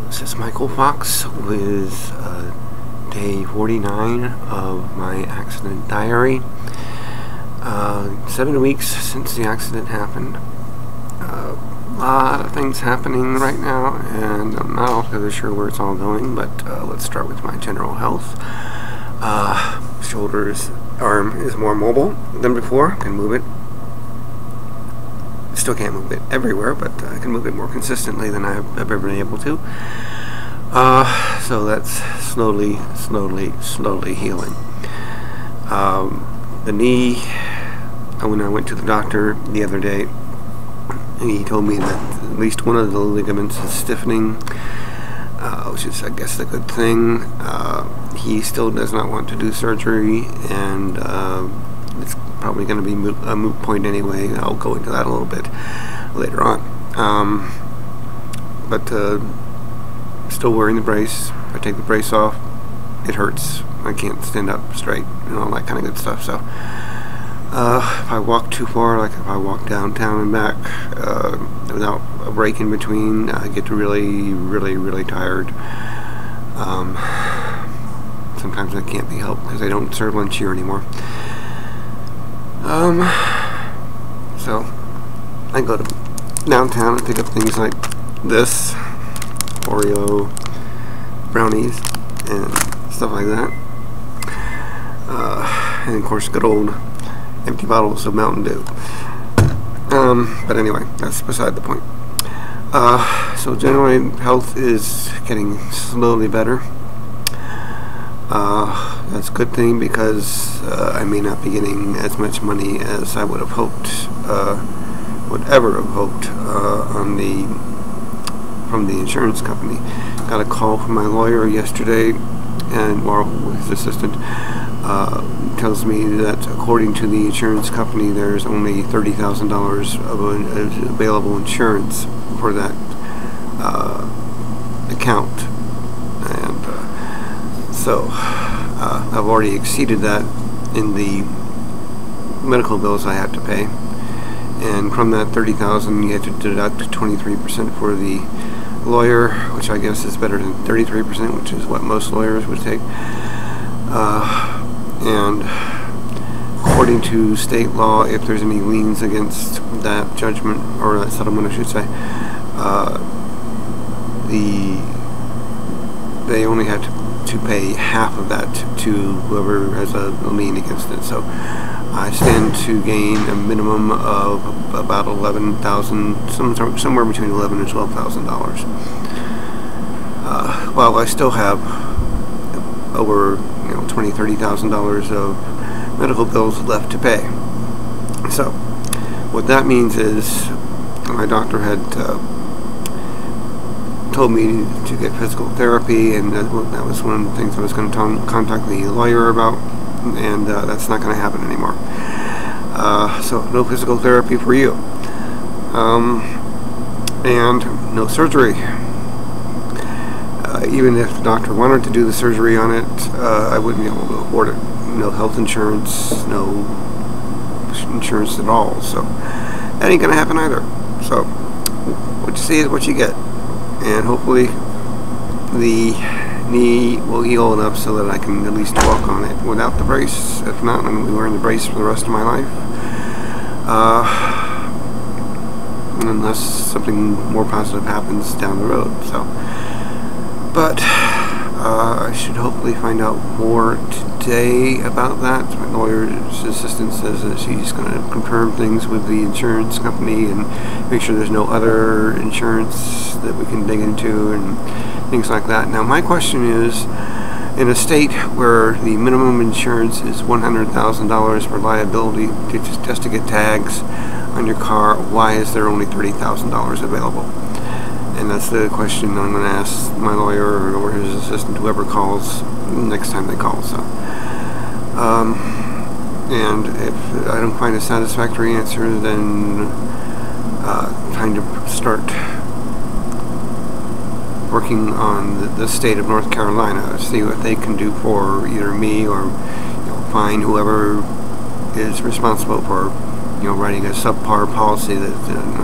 This is Michael Fox with day 49 of my accident diary. 7 weeks since the accident happened. A lot of things happening right now, and I'm not altogether sure where it's all going, but let's start with my general health. Arm is more mobile than before. I can move it. Still can't move it everywhere, but I can move it more consistently than I've ever been able to. So that's slowly healing. The knee, when I went to the doctor the other day, he told me that at least one of the ligaments is stiffening, which is, I guess, a good thing. He still does not want to do surgery, and it's probably going to be a moot point anyway. I'll go into that a little bit later on. But still wearing the brace. If I take the brace off, it hurts. I can't stand up straight and all that kind of good stuff. So if I walk too far, like if I walk downtown and back without a break in between, I get really tired. Sometimes that can't be helped because I don't serve lunch here anymore. So I go to downtown and pick up things like this, Oreo brownies and stuff like that, and of course good old empty bottles of Mountain Dew. But anyway, that's beside the point. So generally health is getting slowly better. That's a good thing because I may not be getting as much money as I would have hoped, would ever have hoped from the insurance company. Got a call from my lawyer yesterday, and his assistant tells me that according to the insurance company, there's only $30,000 of available insurance for that account, and so I've already exceeded that in the medical bills I have to pay, and from that $30,000 you have to deduct 23% for the lawyer, which I guess is better than 33%, which is what most lawyers would take. And according to state law, if there's any liens against that judgment, or that settlement I should say, they only have to pay half of that to whoever has a lien against it. So I stand to gain a minimum of about $11,000, somewhere between $11,000 and $12,000. While I still have over $20,000, $30,000 of medical bills left to pay. So what that means is my doctor had told me to get physical therapy, and that was one of the things I was going to contact the lawyer about, and that's not going to happen anymore. So no physical therapy for you, and no surgery. Even if the doctor wanted to do the surgery on it, I wouldn't be able to afford it. No health insurance, no insurance at all, so that ain't going to happen either. So what you see is what you get. And hopefully the knee will heal enough so that I can at least walk on it without the brace. If not, I'm going to be wearing the brace for the rest of my life. Unless something more positive happens down the road. So, but I should hopefully find out more today about that. My lawyer's assistant says that she's going to confirm things with the insurance company and make sure there's no other insurance that we can dig into and things like that. Now my question is, in a state where the minimum insurance is $100,000 for liability just to get tags on your car, why is there only $30,000 available? And that's the question I'm going to ask my lawyer or his assistant, whoever calls, next time they call. So, and if I don't find a satisfactory answer, then trying to start working on the state of North Carolina, see what they can do for either me or find whoever is responsible for writing a subpar policy that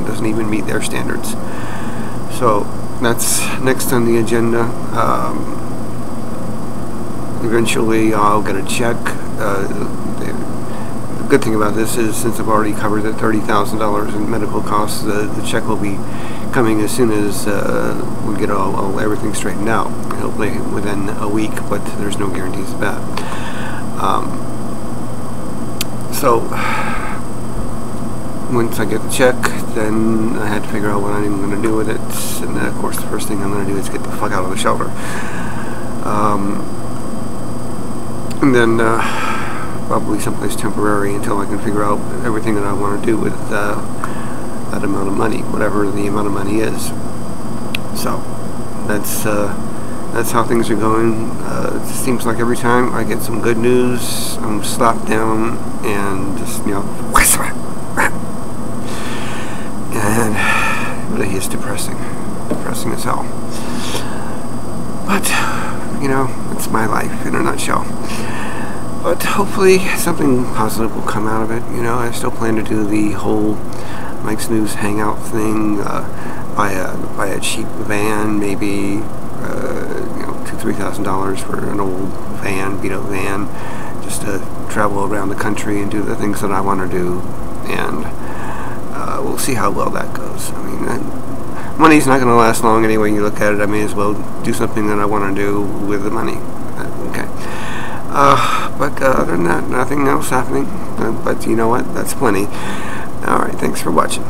doesn't even meet their standards. So that's next on the agenda. Eventually I'll get a check. The good thing about this is, since I've already covered the $30,000 in medical costs, the check will be coming as soon as we get everything straightened out. Hopefully within a week, but there's no guarantees of that. So once I get the check, then I had to figure out what I'm going to do with it. And then, of course, the first thing I'm going to do is get the fuck out of the shelter. And then probably someplace temporary until I can figure out everything that I want to do with that amount of money, whatever the amount of money is. So that's how things are going. It seems like every time I get some good news, I'm slapped down and just, and it really is depressing as hell. But it's my life in a nutshell. But hopefully something positive will come out of it. I still plan to do the whole Mike's News Hangout thing, buy a cheap van, maybe $2,000-$3,000 for an old van, beat-up van, just to travel around the country and do the things that I want to do, and we'll see how well that goes. I mean, money's not going to last long anyway. You look at it, I may as well do something that I want to do with the money. Okay. But other than that, nothing else happening. But you know what? That's plenty. Alright, thanks for watching.